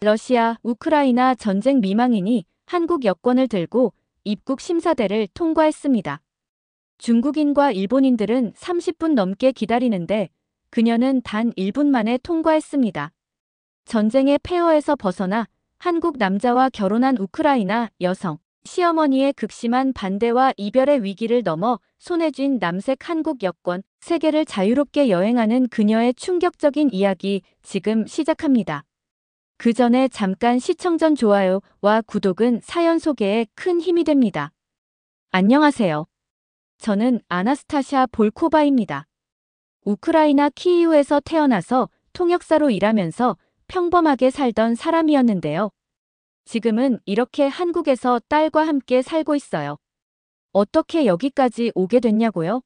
러시아, 우크라이나 전쟁 미망인이 한국 여권을 들고 입국 심사대를 통과했습니다. 중국인과 일본인들은 30분 넘게 기다리는데 그녀는 단 1분 만에 통과했습니다. 전쟁의 폐허에서 벗어나 한국 남자와 결혼한 우크라이나 여성, 시어머니의 극심한 반대와 이별의 위기를 넘어 손에 쥔 남색 한국 여권, 세계를 자유롭게 여행하는 그녀의 충격적인 이야기 지금 시작합니다. 그 전에 잠깐 시청 전 좋아요와 구독은 사연 소개에 큰 힘이 됩니다. 안녕하세요. 저는 아나스타샤 볼코바입니다. 우크라이나 키이우에서 태어나서 통역사로 일하면서 평범하게 살던 사람이었는데요. 지금은 이렇게 한국에서 딸과 함께 살고 있어요. 어떻게 여기까지 오게 됐냐고요?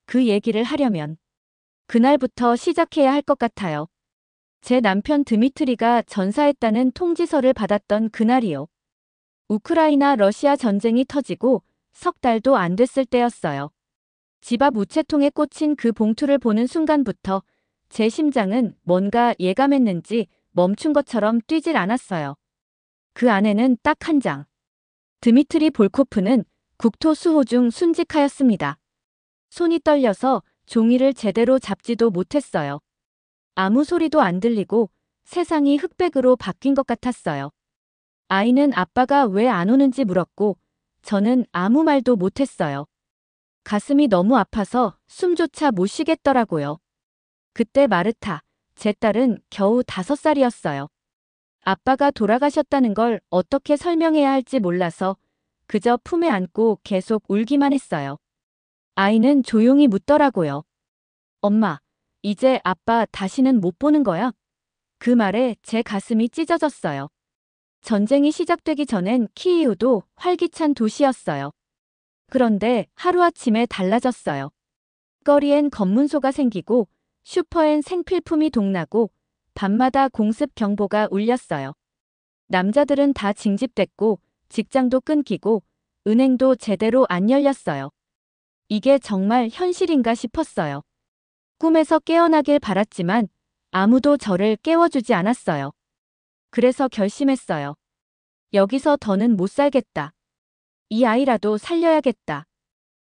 그 얘기를 하려면 그날부터 시작해야 할 것 같아요. 제 남편 드미트리가 전사했다는 통지서를 받았던 그날이요. 우크라이나 러시아 전쟁이 터지고 석 달도 안 됐을 때였어요. 집 앞 우체통에 꽂힌 그 봉투를 보는 순간부터 제 심장은 뭔가 예감했는지 멈춘 것처럼 뛰질 않았어요. 그 안에는 딱 한 장. 드미트리 볼코프는 국토 수호 중 순직하였습니다. 손이 떨려서 종이를 제대로 잡지도 못했어요. 아무 소리도 안 들리고 세상이 흑백으로 바뀐 것 같았어요. 아이는 아빠가 왜 안 오는지 물었고 저는 아무 말도 못했어요. 가슴이 너무 아파서 숨조차 못 쉬겠더라고요. 그때 마르타, 제 딸은 겨우 5살이었어요. 아빠가 돌아가셨다는 걸 어떻게 설명해야 할지 몰라서 그저 품에 안고 계속 울기만 했어요. 아이는 조용히 묻더라고요. 엄마, 이제 아빠 다시는 못 보는 거야? 그 말에 제 가슴이 찢어졌어요. 전쟁이 시작되기 전엔 키이우도 활기찬 도시였어요. 그런데 하루아침에 달라졌어요. 거리엔 검문소가 생기고 슈퍼엔 생필품이 동나고 밤마다 공습 경보가 울렸어요. 남자들은 다 징집됐고 직장도 끊기고 은행도 제대로 안 열렸어요. 이게 정말 현실인가 싶었어요. 꿈에서 깨어나길 바랐지만 아무도 저를 깨워주지 않았어요. 그래서 결심했어요. 여기서 더는 못 살겠다. 이 아이라도 살려야겠다.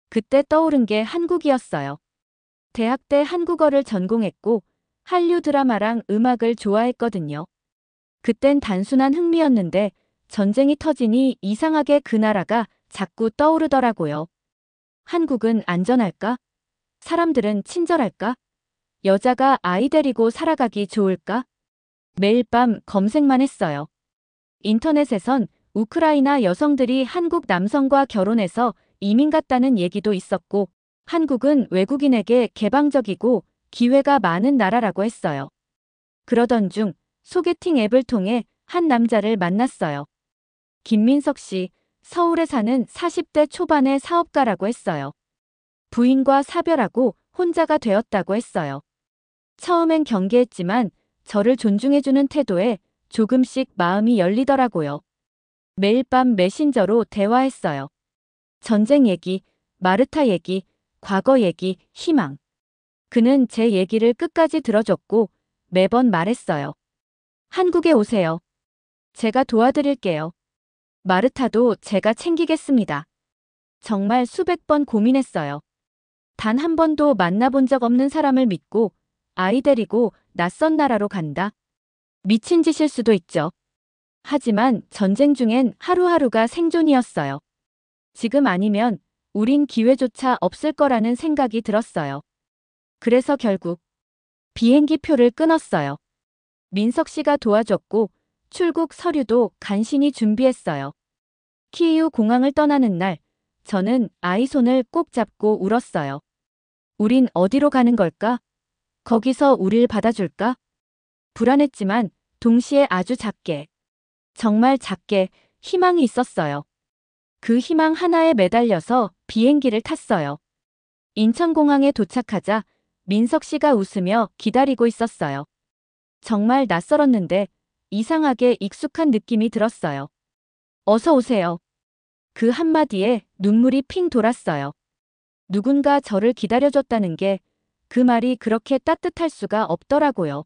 그때 떠오른 게 한국이었어요. 대학 때 한국어를 전공했고 한류 드라마랑 음악을 좋아했거든요. 그땐 단순한 흥미였는데 전쟁이 터지니 이상하게 그 나라가 자꾸 떠오르더라고요. 한국은 안전할까? 사람들은 친절할까? 여자가 아이 데리고 살아가기 좋을까? 매일 밤 검색만 했어요. 인터넷에선 우크라이나 여성들이 한국 남성과 결혼해서 이민 갔다는 얘기도 있었고 한국은 외국인에게 개방적이고 기회가 많은 나라라고 했어요. 그러던 중 소개팅 앱을 통해 한 남자를 만났어요. 김민석 씨, 서울에 사는 40대 초반의 사업가라고 했어요. 부인과 사별하고 혼자가 되었다고 했어요. 처음엔 경계했지만 저를 존중해주는 태도에 조금씩 마음이 열리더라고요. 매일 밤 메신저로 대화했어요. 전쟁 얘기, 마르타 얘기, 과거 얘기, 희망. 그는 제 얘기를 끝까지 들어줬고 매번 말했어요. 한국에 오세요. 제가 도와드릴게요. 마르타도 제가 챙기겠습니다. 정말 수백 번 고민했어요. 단 한 번도 만나본 적 없는 사람을 믿고 아이 데리고 낯선 나라로 간다. 미친 짓일 수도 있죠. 하지만 전쟁 중엔 하루하루가 생존이었어요. 지금 아니면 우린 기회조차 없을 거라는 생각이 들었어요. 그래서 결국 비행기 표를 끊었어요. 민석 씨가 도와줬고 출국 서류도 간신히 준비했어요. 키이우 공항을 떠나는 날, 저는 아이 손을 꼭 잡고 울었어요. 우린 어디로 가는 걸까? 거기서 우릴 받아줄까? 불안했지만 동시에 아주 작게, 정말 작게 희망이 있었어요. 그 희망 하나에 매달려서 비행기를 탔어요. 인천공항에 도착하자 민석 씨가 웃으며 기다리고 있었어요. 정말 낯설었는데 이상하게 익숙한 느낌이 들었어요. 어서 오세요. 그 한마디에 눈물이 핑 돌았어요. 누군가 저를 기다려줬다는 게 그 말이 그렇게 따뜻할 수가 없더라고요.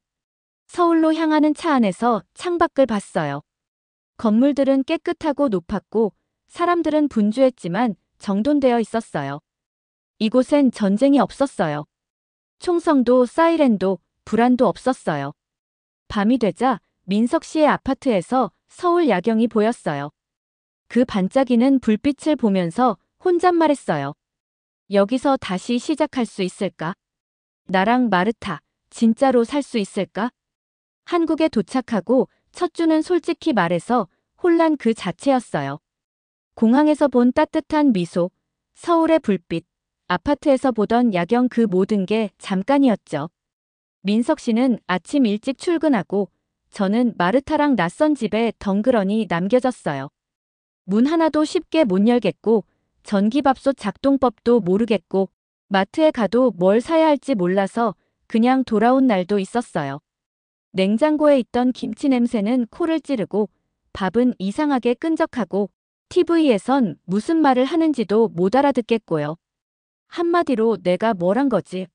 서울로 향하는 차 안에서 창밖을 봤어요. 건물들은 깨끗하고 높았고 사람들은 분주했지만 정돈되어 있었어요. 이곳엔 전쟁이 없었어요. 총성도 사이렌도 불안도 없었어요. 밤이 되자 민석 씨의 아파트에서 서울 야경이 보였어요. 그 반짝이는 불빛을 보면서 혼잣말했어요. 여기서 다시 시작할 수 있을까? 나랑 마르타, 진짜로 살 수 있을까? 한국에 도착하고 첫 주는 솔직히 말해서 혼란 그 자체였어요. 공항에서 본 따뜻한 미소, 서울의 불빛, 아파트에서 보던 야경 그 모든 게 잠깐이었죠. 민석 씨는 아침 일찍 출근하고 저는 마르타랑 낯선 집에 덩그러니 남겨졌어요. 문 하나도 쉽게 못 열겠고 전기밥솥 작동법도 모르겠고 마트에 가도 뭘 사야 할지 몰라서 그냥 돌아온 날도 있었어요. 냉장고에 있던 김치 냄새는 코를 찌르고 밥은 이상하게 끈적하고 TV에선 무슨 말을 하는지도 못 알아듣겠고요. 한마디로 내가 뭘 한 거지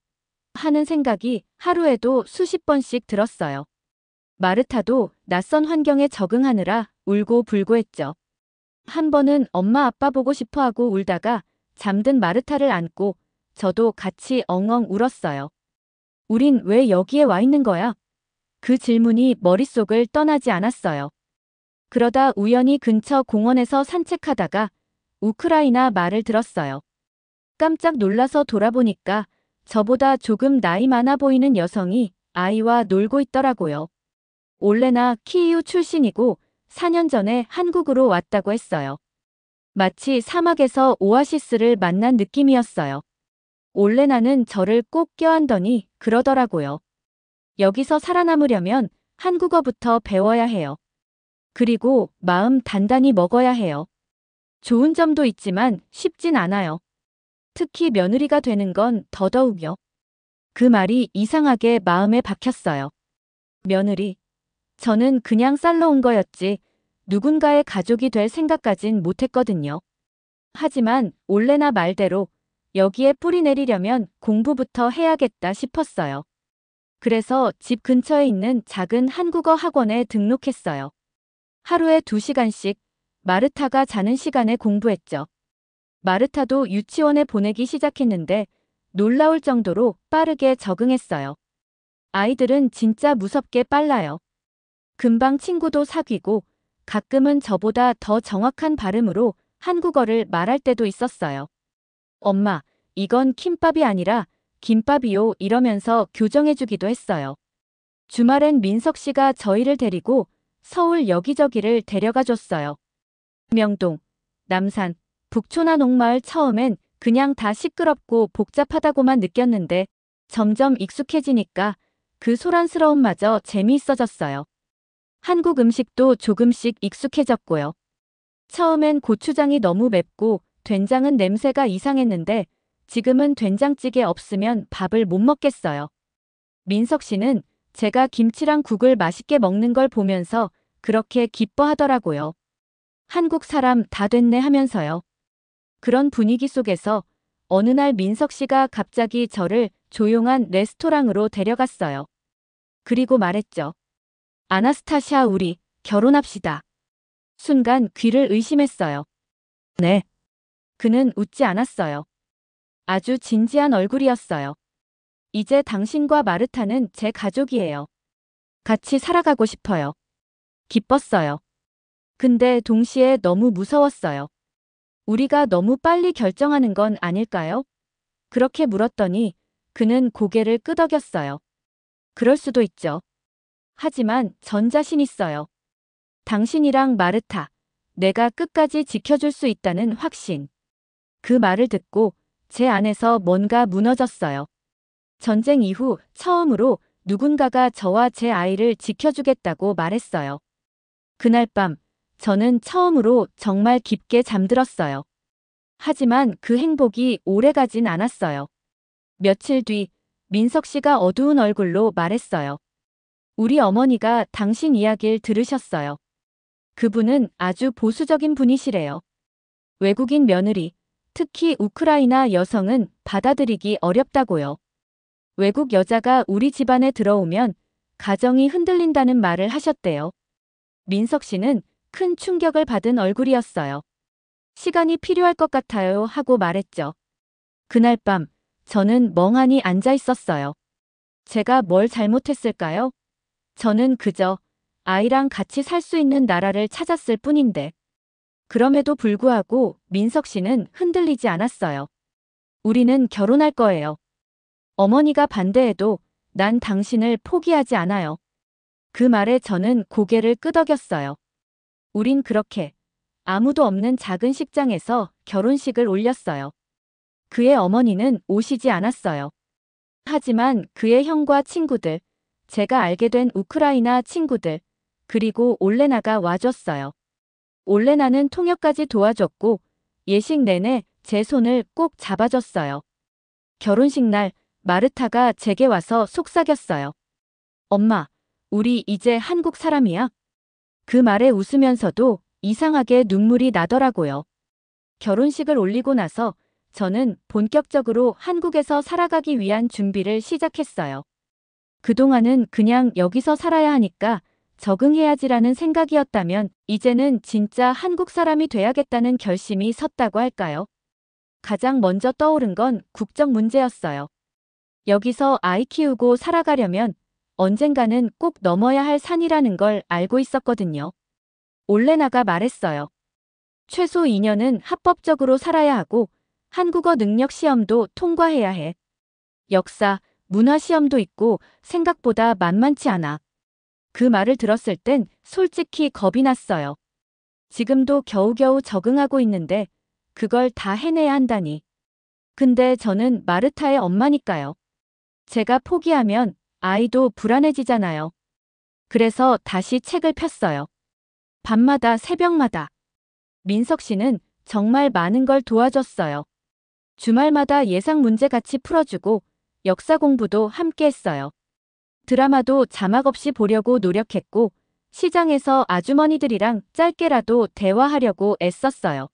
하는 생각이 하루에도 수십 번씩 들었어요. 마르타도 낯선 환경에 적응하느라 울고 불고 했죠. 한 번은 엄마 아빠 보고 싶어 하고 울다가 잠든 마르타를 안고 저도 같이 엉엉 울었어요. 우린 왜 여기에 와 있는 거야? 그 질문이 머릿속을 떠나지 않았어요. 그러다 우연히 근처 공원에서 산책하다가 우크라이나 말을 들었어요. 깜짝 놀라서 돌아보니까 저보다 조금 나이 많아 보이는 여성이 아이와 놀고 있더라고요. 올레나 키이우 출신이고 4년 전에 한국으로 왔다고 했어요. 마치 사막에서 오아시스를 만난 느낌이었어요. 올레나는 저를 꼭 껴안더니 그러더라고요. 여기서 살아남으려면 한국어부터 배워야 해요. 그리고 마음 단단히 먹어야 해요. 좋은 점도 있지만 쉽진 않아요. 특히 며느리가 되는 건 더더욱요. 그 말이 이상하게 마음에 박혔어요. 며느리. 저는 그냥 쌀러 온 거였지 누군가의 가족이 될 생각까진 못했거든요. 하지만 올레나 말대로 여기에 뿌리 내리려면 공부부터 해야겠다 싶었어요. 그래서 집 근처에 있는 작은 한국어 학원에 등록했어요. 하루에 2시간씩 마르타가 자는 시간에 공부했죠. 마르타도 유치원에 보내기 시작했는데 놀라울 정도로 빠르게 적응했어요. 아이들은 진짜 무섭게 빨라요. 금방 친구도 사귀고 가끔은 저보다 더 정확한 발음으로 한국어를 말할 때도 있었어요. 엄마, 이건 킴밥이 아니라 김밥이요 이러면서 교정해주기도 했어요. 주말엔 민석 씨가 저희를 데리고 서울 여기저기를 데려가 줬어요. 명동, 남산, 북촌나 농마을 처음엔 그냥 다 시끄럽고 복잡하다고만 느꼈는데 점점 익숙해지니까 그 소란스러움마저 재미있어졌어요. 한국 음식도 조금씩 익숙해졌고요. 처음엔 고추장이 너무 맵고 된장은 냄새가 이상했는데 지금은 된장찌개 없으면 밥을 못 먹겠어요. 민석 씨는 제가 김치랑 국을 맛있게 먹는 걸 보면서 그렇게 기뻐하더라고요. 한국 사람 다 됐네 하면서요. 그런 분위기 속에서 어느 날 민석 씨가 갑자기 저를 조용한 레스토랑으로 데려갔어요. 그리고 말했죠. 아나스타샤 우리 결혼합시다. 순간 귀를 의심했어요. 네. 그는 웃지 않았어요. 아주 진지한 얼굴이었어요. 이제 당신과 마르타는 제 가족이에요. 같이 살아가고 싶어요. 기뻤어요. 근데 동시에 너무 무서웠어요. 우리가 너무 빨리 결정하는 건 아닐까요? 그렇게 물었더니 그는 고개를 끄덕였어요. 그럴 수도 있죠. 하지만 전 자신 있어요. 당신이랑 마르타, 내가 끝까지 지켜줄 수 있다는 확신. 그 말을 듣고 제 안에서 뭔가 무너졌어요. 전쟁 이후 처음으로 누군가가 저와 제 아이를 지켜주겠다고 말했어요. 그날 밤 저는 처음으로 정말 깊게 잠들었어요. 하지만 그 행복이 오래가진 않았어요. 며칠 뒤 민석 씨가 어두운 얼굴로 말했어요. 우리 어머니가 당신 이야기를 들으셨어요. 그분은 아주 보수적인 분이시래요. 외국인 며느리, 특히 우크라이나 여성은 받아들이기 어렵다고요. 외국 여자가 우리 집안에 들어오면 가정이 흔들린다는 말을 하셨대요. 민석 씨는 큰 충격을 받은 얼굴이었어요. 시간이 필요할 것 같아요 하고 말했죠. 그날 밤 저는 멍하니 앉아 있었어요. 제가 뭘 잘못했을까요? 저는 그저 아이랑 같이 살 수 있는 나라를 찾았을 뿐인데. 그럼에도 불구하고 민석 씨는 흔들리지 않았어요. 우리는 결혼할 거예요. 어머니가 반대해도 난 당신을 포기하지 않아요. 그 말에 저는 고개를 끄덕였어요. 우린 그렇게 아무도 없는 작은 식장에서 결혼식을 올렸어요. 그의 어머니는 오시지 않았어요. 하지만 그의 형과 친구들, 제가 알게 된 우크라이나 친구들, 그리고 올레나가 와줬어요. 올레나는 통역까지 도와줬고 예식 내내 제 손을 꼭 잡아줬어요. 결혼식 날 마르타가 제게 와서 속삭였어요. 엄마, 우리 이제 한국 사람이야. 그 말에 웃으면서도 이상하게 눈물이 나더라고요. 결혼식을 올리고 나서 저는 본격적으로 한국에서 살아가기 위한 준비를 시작했어요. 그동안은 그냥 여기서 살아야 하니까 적응해야지라는 생각이었다면 이제는 진짜 한국 사람이 돼야겠다는 결심이 섰다고 할까요? 가장 먼저 떠오른 건 국적 문제였어요. 여기서 아이 키우고 살아가려면 언젠가는 꼭 넘어야 할 산이라는 걸 알고 있었거든요. 올레나가 말했어요. 최소 2년은 합법적으로 살아야 하고 한국어 능력 시험도 통과해야 해. 역사, 문화 시험도 있고 생각보다 만만치 않아. 그 말을 들었을 땐 솔직히 겁이 났어요. 지금도 겨우겨우 적응하고 있는데 그걸 다 해내야 한다니. 근데 저는 마르타의 엄마니까요. 제가 포기하면 아이도 불안해지잖아요. 그래서 다시 책을 폈어요. 밤마다 새벽마다. 민석 씨는 정말 많은 걸 도와줬어요. 주말마다 예상 문제 같이 풀어주고 역사 공부도 함께 했어요. 드라마도 자막 없이 보려고 노력했고 시장에서 아주머니들이랑 짧게라도 대화하려고 애썼어요.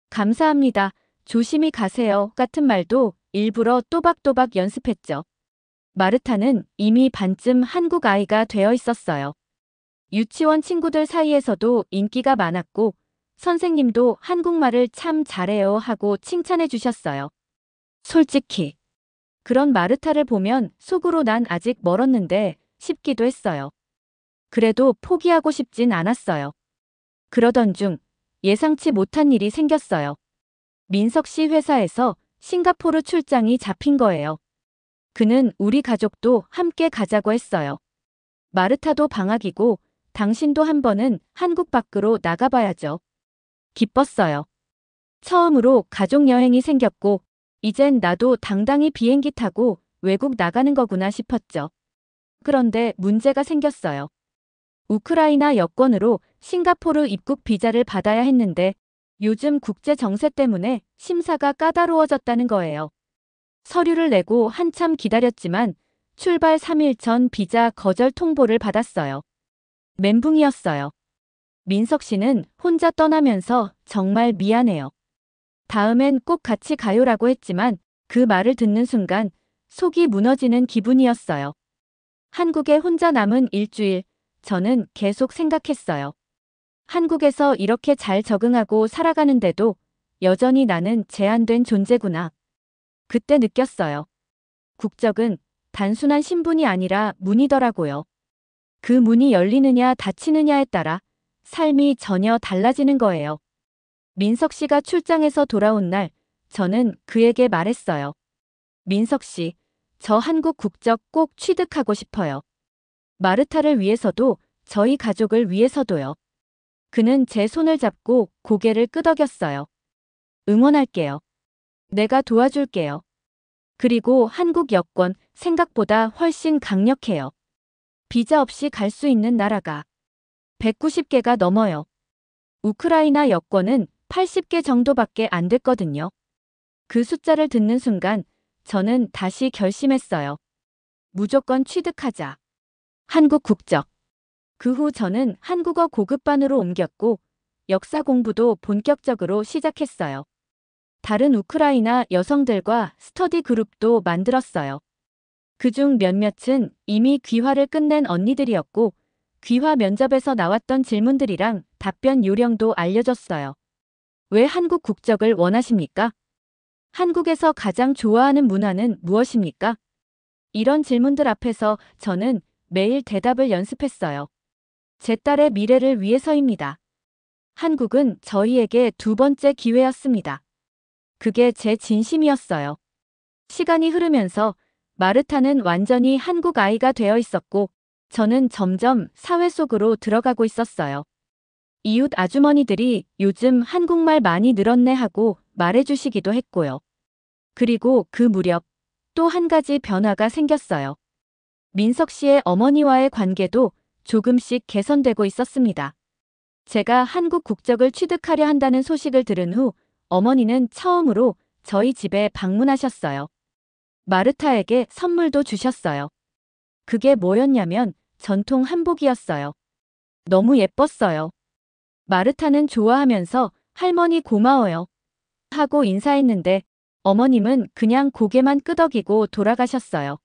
감사합니다. 조심히 가세요. 같은 말도 일부러 또박또박 연습했죠. 마르타는 이미 반쯤 한국 아이가 되어 있었어요. 유치원 친구들 사이에서도 인기가 많았고 선생님도 한국말을 참 잘해요 하고 칭찬해 주셨어요. 솔직히 그런 마르타를 보면 속으로 난 아직 멀었는데 싶기도 했어요. 그래도 포기하고 싶진 않았어요. 그러던 중 예상치 못한 일이 생겼어요. 민석 씨 회사에서 싱가포르 출장이 잡힌 거예요. 그는 우리 가족도 함께 가자고 했어요. 마르타도 방학이고 당신도 한 번은 한국 밖으로 나가봐야죠. 기뻤어요. 처음으로 가족 여행이 생겼고 이젠 나도 당당히 비행기 타고 외국 나가는 거구나 싶었죠. 그런데 문제가 생겼어요. 우크라이나 여권으로 싱가포르 입국 비자를 받아야 했는데 요즘 국제 정세 때문에 심사가 까다로워졌다는 거예요. 서류를 내고 한참 기다렸지만 출발 3일 전 비자 거절 통보를 받았어요. 멘붕이었어요. 민석 씨는 혼자 떠나면서 정말 미안해요. 다음엔 꼭 같이 가요라고 했지만 그 말을 듣는 순간 속이 무너지는 기분이었어요. 한국에 혼자 남은 일주일, 저는 계속 생각했어요. 한국에서 이렇게 잘 적응하고 살아가는데도 여전히 나는 제한된 존재구나. 그때 느꼈어요. 국적은 단순한 신분이 아니라 문이더라고요. 그 문이 열리느냐 닫히느냐에 따라 삶이 전혀 달라지는 거예요. 민석 씨가 출장에서 돌아온 날, 저는 그에게 말했어요. 민석 씨, 저 한국 국적 꼭 취득하고 싶어요. 마르타를 위해서도 저희 가족을 위해서도요. 그는 제 손을 잡고 고개를 끄덕였어요. 응원할게요. 내가 도와줄게요. 그리고 한국 여권 생각보다 훨씬 강력해요. 비자 없이 갈 수 있는 나라가 190개가 넘어요. 우크라이나 여권은 80개 정도밖에 안 됐거든요. 그 숫자를 듣는 순간 저는 다시 결심했어요. 무조건 취득하자. 한국 국적. 그 후 저는 한국어 고급반으로 옮겼고 역사 공부도 본격적으로 시작했어요. 다른 우크라이나 여성들과 스터디 그룹도 만들었어요. 그중 몇몇은 이미 귀화를 끝낸 언니들이었고 귀화 면접에서 나왔던 질문들이랑 답변 요령도 알려줬어요. 왜 한국 국적을 원하십니까? 한국에서 가장 좋아하는 문화는 무엇입니까? 이런 질문들 앞에서 저는 매일 대답을 연습했어요. 제 딸의 미래를 위해서입니다. 한국은 저희에게 두 번째 기회였습니다. 그게 제 진심이었어요. 시간이 흐르면서 마르타는 완전히 한국 아이가 되어 있었고 저는 점점 사회 속으로 들어가고 있었어요. 이웃 아주머니들이 요즘 한국말 많이 늘었네 하고 말해주시기도 했고요. 그리고 그 무렵 또 한 가지 변화가 생겼어요. 민석 씨의 어머니와의 관계도 조금씩 개선되고 있었습니다. 제가 한국 국적을 취득하려 한다는 소식을 들은 후 어머니는 처음으로 저희 집에 방문하셨어요. 마르타에게 선물도 주셨어요. 그게 뭐였냐면 전통 한복이었어요. 너무 예뻤어요. 마르타는 좋아하면서 할머니 고마워요 하고 인사했는데 어머님은 그냥 고개만 끄덕이고 돌아가셨어요.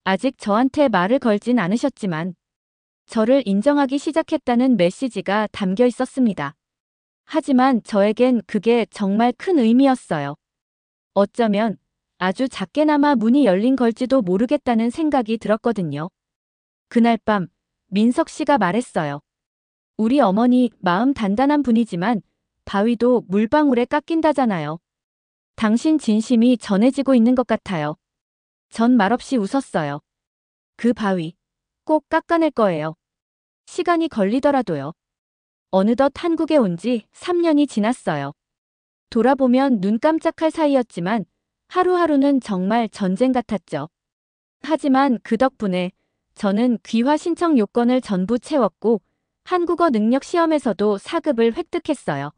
아직 저한테 말을 걸진 않으셨지만 저를 인정하기 시작했다는 메시지가 담겨 있었습니다. 하지만 저에겐 그게 정말 큰 의미였어요. 어쩌면 아주 작게나마 문이 열린 걸지도 모르겠다는 생각이 들었거든요. 그날 밤 민석 씨가 말했어요. 우리 어머니 마음 단단한 분이지만 바위도 물방울에 깎인다잖아요. 당신 진심이 전해지고 있는 것 같아요. 전 말없이 웃었어요. 그 바위 꼭 깎아낼 거예요. 시간이 걸리더라도요. 어느덧 한국에 온 지 3년이 지났어요. 돌아보면 눈 깜짝할 사이였지만 하루하루는 정말 전쟁 같았죠. 하지만 그 덕분에 저는 귀화 신청 요건을 전부 채웠고 한국어 능력 시험에서도 4급을 획득했어요.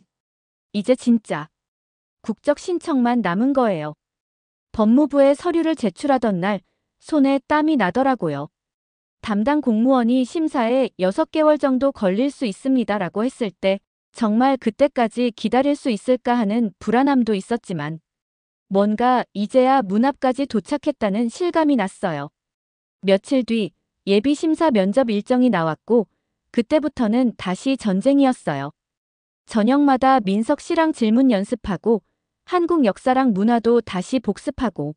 이제 진짜 국적 신청만 남은 거예요. 법무부에 서류를 제출하던 날 손에 땀이 나더라고요. 담당 공무원이 심사에 6개월 정도 걸릴 수 있습니다라고 했을 때 정말 그때까지 기다릴 수 있을까 하는 불안함도 있었지만 뭔가 이제야 문 앞까지 도착했다는 실감이 났어요. 며칠 뒤 예비심사 면접 일정이 나왔고 그때부터는 다시 전쟁이었어요. 저녁마다 민석 씨랑 질문 연습하고 한국 역사랑 문화도 다시 복습하고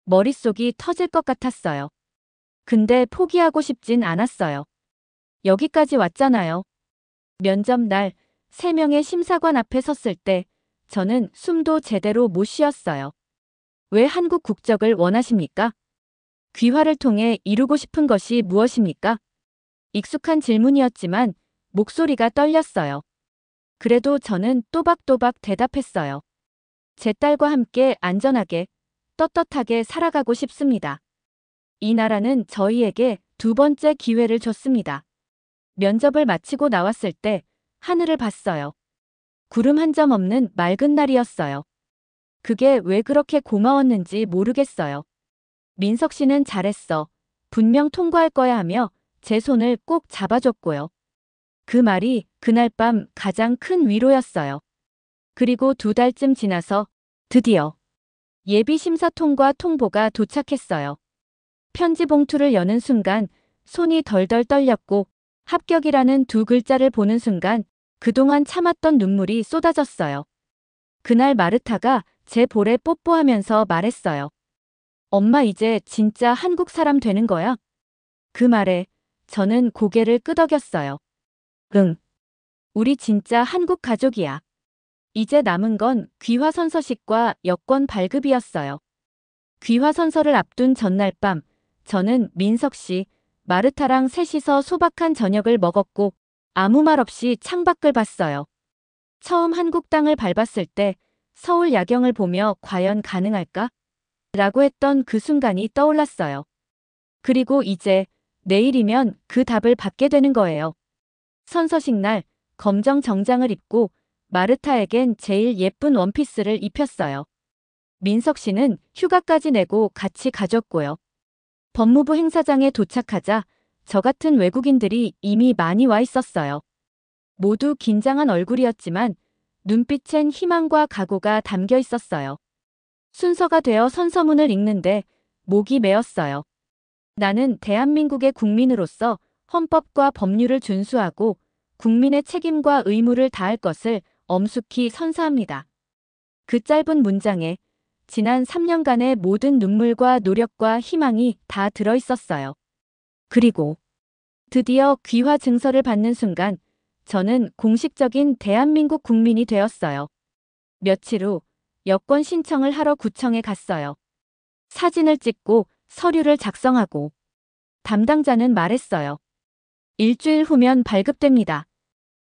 머릿속이 터질 것 같았어요. 근데 포기하고 싶진 않았어요. 여기까지 왔잖아요. 면접 날 3명의 심사관 앞에 섰을 때 저는 숨도 제대로 못 쉬었어요. 왜 한국 국적을 원하십니까? 귀화를 통해 이루고 싶은 것이 무엇입니까? 익숙한 질문이었지만 목소리가 떨렸어요. 그래도 저는 또박또박 대답했어요. 제 딸과 함께 안전하게, 떳떳하게 살아가고 싶습니다. 이 나라는 저희에게 두 번째 기회를 줬습니다. 면접을 마치고 나왔을 때 하늘을 봤어요. 구름 한 점 없는 맑은 날이었어요. 그게 왜 그렇게 고마웠는지 모르겠어요. 민석 씨는 잘했어. 분명 통과할 거야 하며 제 손을 꼭 잡아줬고요. 그 말이 그날 밤 가장 큰 위로였어요. 그리고 2달쯤 지나서 드디어 예비 심사 통과 통보가 도착했어요. 편지 봉투를 여는 순간 손이 덜덜 떨렸고 합격이라는 2글자를 보는 순간 그동안 참았던 눈물이 쏟아졌어요. 그날 마르타가 제 볼에 뽀뽀하면서 말했어요. 엄마 이제 진짜 한국 사람 되는 거야? 그 말에 저는 고개를 끄덕였어요. 응. 우리 진짜 한국 가족이야. 이제 남은 건 귀화 선서식과 여권 발급이었어요. 귀화 선서를 앞둔 전날 밤 저는 민석 씨, 마르타랑 셋이서 소박한 저녁을 먹었고 아무 말 없이 창밖을 봤어요. 처음 한국 땅을 밟았을 때 서울 야경을 보며 과연 가능할까? 라고 했던 그 순간이 떠올랐어요. 그리고 이제 내일이면 그 답을 받게 되는 거예요. 선서식 날 검정 정장을 입고 마르타에겐 제일 예쁜 원피스를 입혔어요. 민석 씨는 휴가까지 내고 같이 가졌고요. 법무부 행사장에 도착하자 저 같은 외국인들이 이미 많이 와 있었어요. 모두 긴장한 얼굴이었지만 눈빛엔 희망과 각오가 담겨 있었어요. 순서가 되어 선서문을 읽는데 목이 메었어요. 나는 대한민국의 국민으로서 헌법과 법률을 준수하고 국민의 책임과 의무를 다할 것을 엄숙히 선사합니다. 그 짧은 문장에 지난 3년간의 모든 눈물과 노력과 희망이 다 들어있었어요. 그리고 드디어 귀화 증서를 받는 순간 저는 공식적인 대한민국 국민이 되었어요. 며칠 후 여권 신청을 하러 구청에 갔어요. 사진을 찍고 서류를 작성하고 담당자는 말했어요. 일주일 후면 발급됩니다.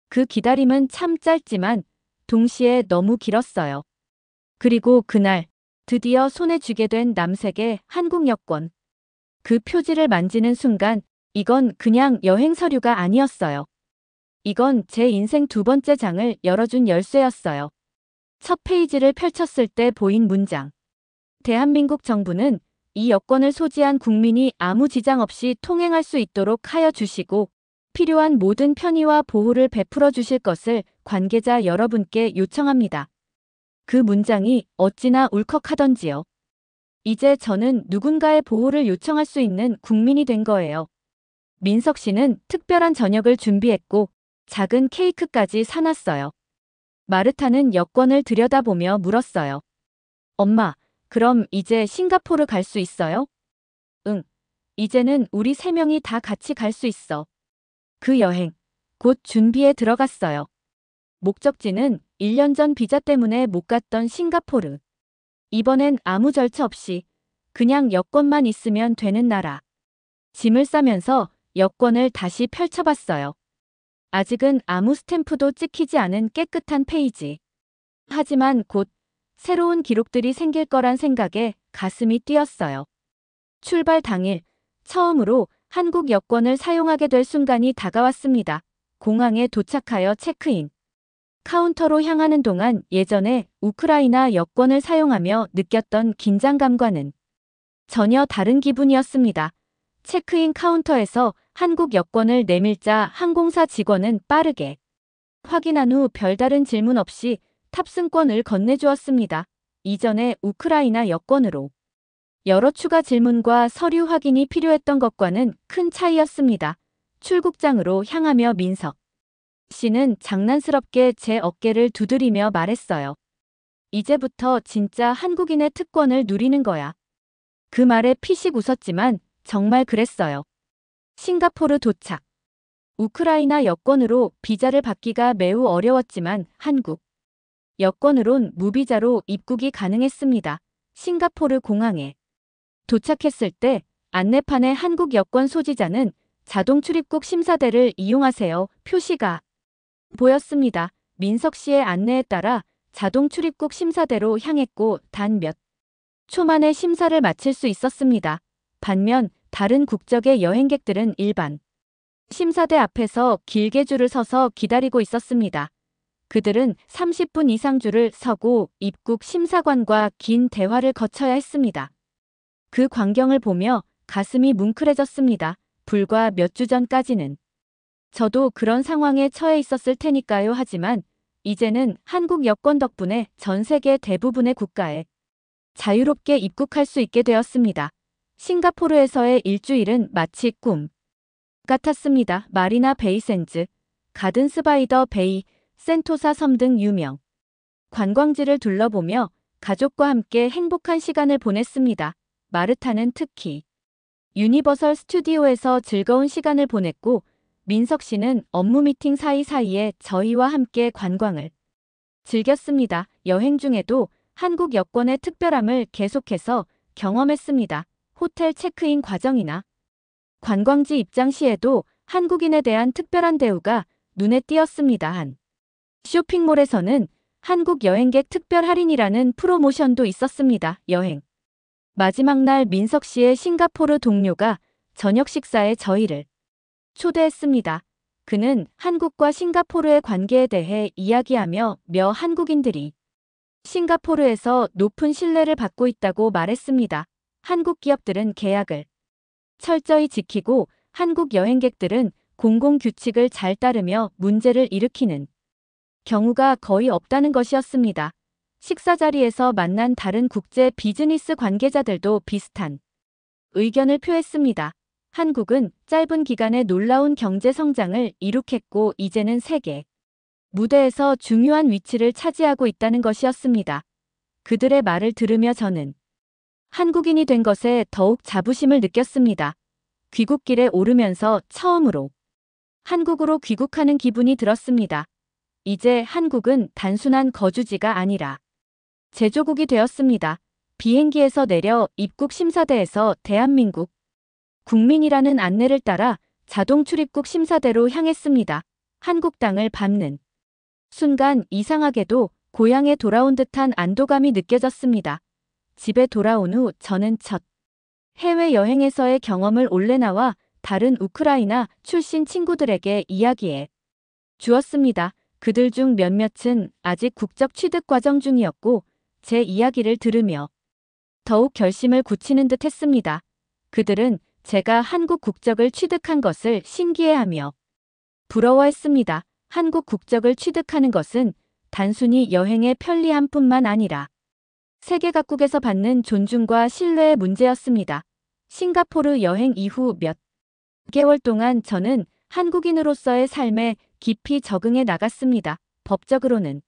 그 기다림은 참 짧지만 동시에 너무 길었어요. 그리고 그날 드디어 손에 쥐게 된 남색의 한국 여권. 그 표지를 만지는 순간 이건 그냥 여행 서류가 아니었어요. 이건 제 인생 두 번째 장을 열어준 열쇠였어요. 첫 페이지를 펼쳤을 때 보인 문장. 대한민국 정부는 이 여권을 소지한 국민이 아무 지장 없이 통행할 수 있도록 하여 주시고 필요한 모든 편의와 보호를 베풀어 주실 것을 관계자 여러분께 요청합니다. 그 문장이 어찌나 울컥하던지요. 이제 저는 누군가의 보호를 요청할 수 있는 국민이 된 거예요. 민석 씨는 특별한 저녁을 준비했고 작은 케이크까지 사놨어요. 마르타는 여권을 들여다보며 물었어요. 엄마, 그럼 이제 싱가포르 갈 수 있어요? 응. 이제는 우리 세 명이 다 같이 갈 수 있어. 그 여행, 곧 준비에 들어갔어요. 목적지는 1년 전 비자 때문에 못 갔던 싱가포르. 이번엔 아무 절차 없이 그냥 여권만 있으면 되는 나라. 짐을 싸면서 여권을 다시 펼쳐봤어요. 아직은 아무 스탬프도 찍히지 않은 깨끗한 페이지. 하지만 곧 새로운 기록들이 생길 거란 생각에 가슴이 뛰었어요. 출발 당일 처음으로 한국 여권을 사용하게 될 순간이 다가왔습니다. 공항에 도착하여 체크인. 카운터로 향하는 동안 예전에 우크라이나 여권을 사용하며 느꼈던 긴장감과는 전혀 다른 기분이었습니다. 체크인 카운터에서 한국 여권을 내밀자 항공사 직원은 빠르게 확인한 후 별다른 질문 없이 탑승권을 건네주었습니다. 이전에 우크라이나 여권으로 여러 추가 질문과 서류 확인이 필요했던 것과는 큰 차이였습니다. 출국장으로 향하며 민석 씨는 장난스럽게 제 어깨를 두드리며 말했어요. 이제부터 진짜 한국인의 특권을 누리는 거야. 그 말에 피식 웃었지만 정말 그랬어요. 싱가포르 도착. 우크라이나 여권으로 비자를 받기가 매우 어려웠지만 한국 여권으론 무비자로 입국이 가능했습니다. 싱가포르 공항에 도착했을 때 안내판에 한국 여권 소지자는 자동 출입국 심사대를 이용하세요. 표시가 보였습니다. 민석 씨의 안내에 따라 자동 출입국 심사대로 향했고 단 몇 초 만에 심사를 마칠 수 있었습니다. 반면 다른 국적의 여행객들은 일반 심사대 앞에서 길게 줄을 서서 기다리고 있었습니다. 그들은 30분 이상 줄을 서고 입국 심사관과 긴 대화를 거쳐야 했습니다. 그 광경을 보며 가슴이 뭉클해졌습니다. 불과 몇 주 전까지는 저도 그런 상황에 처해 있었을 테니까요. 하지만 이제는 한국 여권 덕분에 전 세계 대부분의 국가에 자유롭게 입국할 수 있게 되었습니다. 싱가포르에서의 일주일은 마치 꿈 같았습니다. 마리나 베이 샌즈, 가든 스바이더 베이, 센토사 섬 등 유명 관광지를 둘러보며 가족과 함께 행복한 시간을 보냈습니다. 마르타는 특히 유니버설 스튜디오에서 즐거운 시간을 보냈고 민석 씨는 업무 미팅 사이사이에 저희와 함께 관광을 즐겼습니다. 여행 중에도 한국 여권의 특별함을 계속해서 경험했습니다. 호텔 체크인 과정이나 관광지 입장 시에도 한국인에 대한 특별한 대우가 눈에 띄었습니다. 한 쇼핑몰에서는 한국 여행객 특별 할인이라는 프로모션도 있었습니다. 여행 마지막 날 민석 씨의 싱가포르 동료가 저녁 식사에 저희를 초대했습니다. 그는 한국과 싱가포르의 관계에 대해 이야기하며 한국인들이 싱가포르에서 높은 신뢰를 받고 있다고 말했습니다. 한국 기업들은 계약을 철저히 지키고 한국 여행객들은 공공규칙을 잘 따르며 문제를 일으키는 경우가 거의 없다는 것이었습니다. 식사 자리에서 만난 다른 국제 비즈니스 관계자들도 비슷한 의견을 표했습니다. 한국은 짧은 기간에 놀라운 경제 성장을 이룩했고 이제는 세계 무대에서 중요한 위치를 차지하고 있다는 것이었습니다. 그들의 말을 들으며 저는 한국인이 된 것에 더욱 자부심을 느꼈습니다. 귀국길에 오르면서 처음으로 한국으로 귀국하는 기분이 들었습니다. 이제 한국은 단순한 거주지가 아니라 제조국이 되었습니다. 비행기에서 내려 입국 심사대에서 대한민국 국민이라는 안내를 따라 자동 출입국 심사대로 향했습니다. 한국 땅을 밟는 순간 이상하게도 고향에 돌아온 듯한 안도감이 느껴졌습니다. 집에 돌아온 후 저는 첫 해외여행에서의 경험을 올레나와 다른 우크라이나 출신 친구들에게 이야기해 주었습니다. 그들 중 몇몇은 아직 국적 취득 과정 중이었고 제 이야기를 들으며 더욱 결심을 굳히는 듯 했습니다. 그들은 제가 한국 국적을 취득한 것을 신기해하며 부러워했습니다. 한국 국적을 취득하는 것은 단순히 여행의 편리함뿐만 아니라 세계 각국에서 받는 존중과 신뢰의 문제였습니다. 싱가포르 여행 이후 몇 개월 동안 저는 한국인으로서의 삶에 깊이 적응해 나갔습니다. 법적으로는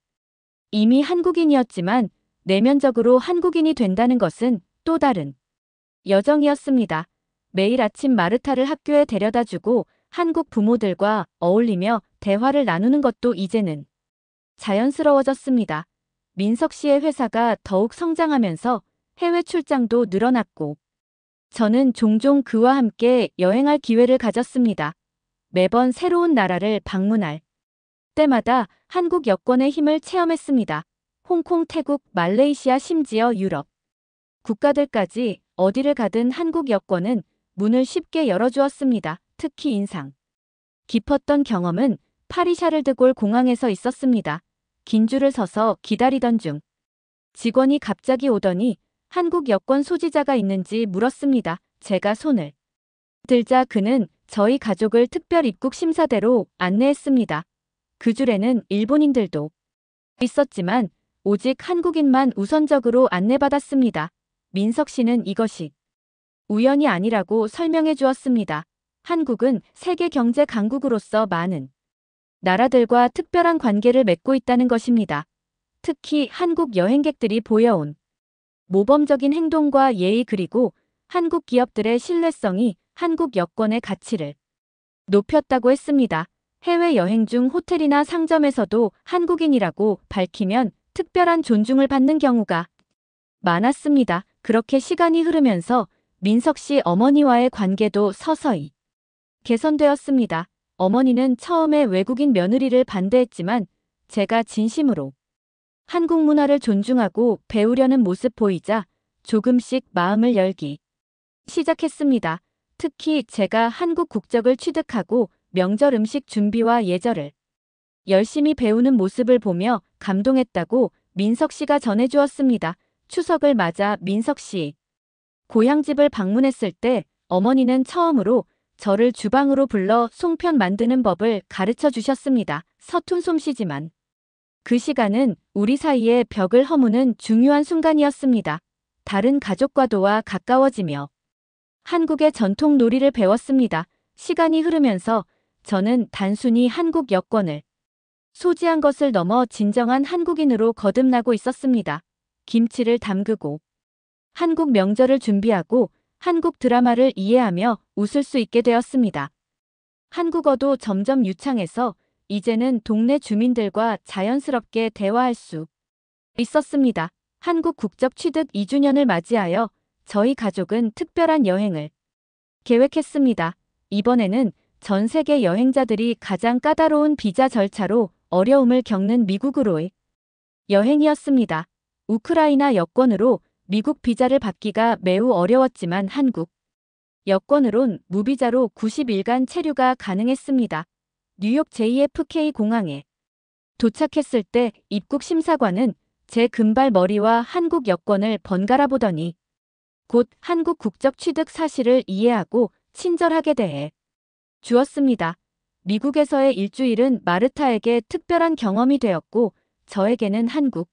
이미 한국인이었지만 내면적으로 한국인이 된다는 것은 또 다른 여정이었습니다. 매일 아침 마르타를 학교에 데려다주고 한국 부모들과 어울리며 대화를 나누는 것도 이제는 자연스러워졌습니다. 민석 씨의 회사가 더욱 성장하면서 해외 출장도 늘어났고 저는 종종 그와 함께 여행할 기회를 가졌습니다. 매번 새로운 나라를 방문할 때마다 한국 여권의 힘을 체험했습니다. 홍콩, 태국, 말레이시아, 심지어 유럽 국가들까지 어디를 가든 한국 여권은 문을 쉽게 열어주었습니다. 특히 인상 깊었던 경험은 파리 샤를드골 공항에서 있었습니다. 긴 줄을 서서 기다리던 중 직원이 갑자기 오더니 한국 여권 소지자가 있는지 물었습니다. 제가 손을 들자 그는 저희 가족을 특별 입국 심사대로 안내했습니다. 그 줄에는 일본인들도 있었지만 오직 한국인만 우선적으로 안내받았습니다. 민석 씨는 이것이 우연이 아니라고 설명해 주었습니다. 한국은 세계 경제 강국으로서 많은 나라들과 특별한 관계를 맺고 있다는 것입니다. 특히 한국 여행객들이 보여온 모범적인 행동과 예의 그리고 한국 기업들의 신뢰성이 한국 여권의 가치를 높였다고 했습니다. 해외여행 중 호텔이나 상점에서도 한국인이라고 밝히면 특별한 존중을 받는 경우가 많았습니다. 그렇게 시간이 흐르면서 민석 씨 어머니와의 관계도 서서히 개선되었습니다. 어머니는 처음에 외국인 며느리를 반대했지만 제가 진심으로 한국 문화를 존중하고 배우려는 모습 보이자 조금씩 마음을 열기 시작했습니다. 특히 제가 한국 국적을 취득하고 명절 음식 준비와 예절을 열심히 배우는 모습을 보며 감동했다고 민석 씨가 전해주었습니다. 추석을 맞아 민석 씨 고향집을 방문했을 때 어머니는 처음으로 저를 주방으로 불러 송편 만드는 법을 가르쳐 주셨습니다. 서툰 솜씨지만 그 시간은 우리 사이의 벽을 허무는 중요한 순간이었습니다. 다른 가족과도와 가까워지며 한국의 전통 놀이를 배웠습니다. 시간이 흐르면서 저는 단순히 한국 여권을 소지한 것을 넘어 진정한 한국인으로 거듭나고 있었습니다. 김치를 담그고 한국 명절을 준비하고 한국 드라마를 이해하며 웃을 수 있게 되었습니다. 한국어도 점점 유창해서 이제는 동네 주민들과 자연스럽게 대화할 수 있었습니다. 한국 국적 취득 2주년을 맞이하여 저희 가족은 특별한 여행을 계획했습니다. 이번에는 전 세계 여행자들이 가장 까다로운 비자 절차로 어려움을 겪는 미국으로의 여행이었습니다. 우크라이나 여권으로 미국 비자를 받기가 매우 어려웠지만 한국 여권으론 무비자로 90일간 체류가 가능했습니다. 뉴욕 JFK 공항에 도착했을 때 입국 심사관은 제 금발머리와 한국 여권을 번갈아 보더니 곧 한국 국적 취득 사실을 이해하고 친절하게 대해 주었습니다. 미국에서의 일주일은 마르타에게 특별한 경험이 되었고 저에게는 한국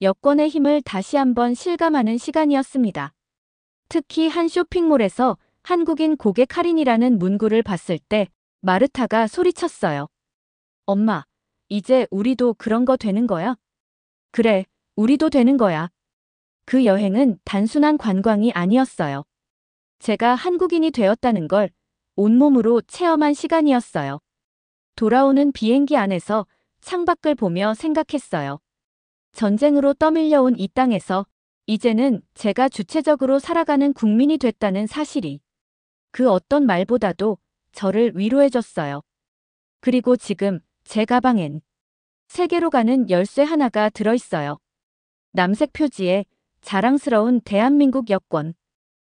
여권의 힘을 다시 한번 실감하는 시간이었습니다. 특히 한 쇼핑몰에서 한국인 고객 할인이라는 문구를 봤을 때 마르타가 소리쳤어요. 엄마, 이제 우리도 그런 거 되는 거야? 그래, 우리도 되는 거야. 그 여행은 단순한 관광이 아니었어요. 제가 한국인이 되었다는 걸 온몸으로 체험한 시간이었어요. 돌아오는 비행기 안에서 창밖을 보며 생각했어요. 전쟁으로 떠밀려온 이 땅에서 이제는 제가 주체적으로 살아가는 국민이 됐다는 사실이 그 어떤 말보다도 저를 위로해줬어요. 그리고 지금 제 가방엔 세계로 가는 열쇠 하나가 들어있어요. 남색 표지에 자랑스러운 대한민국 여권.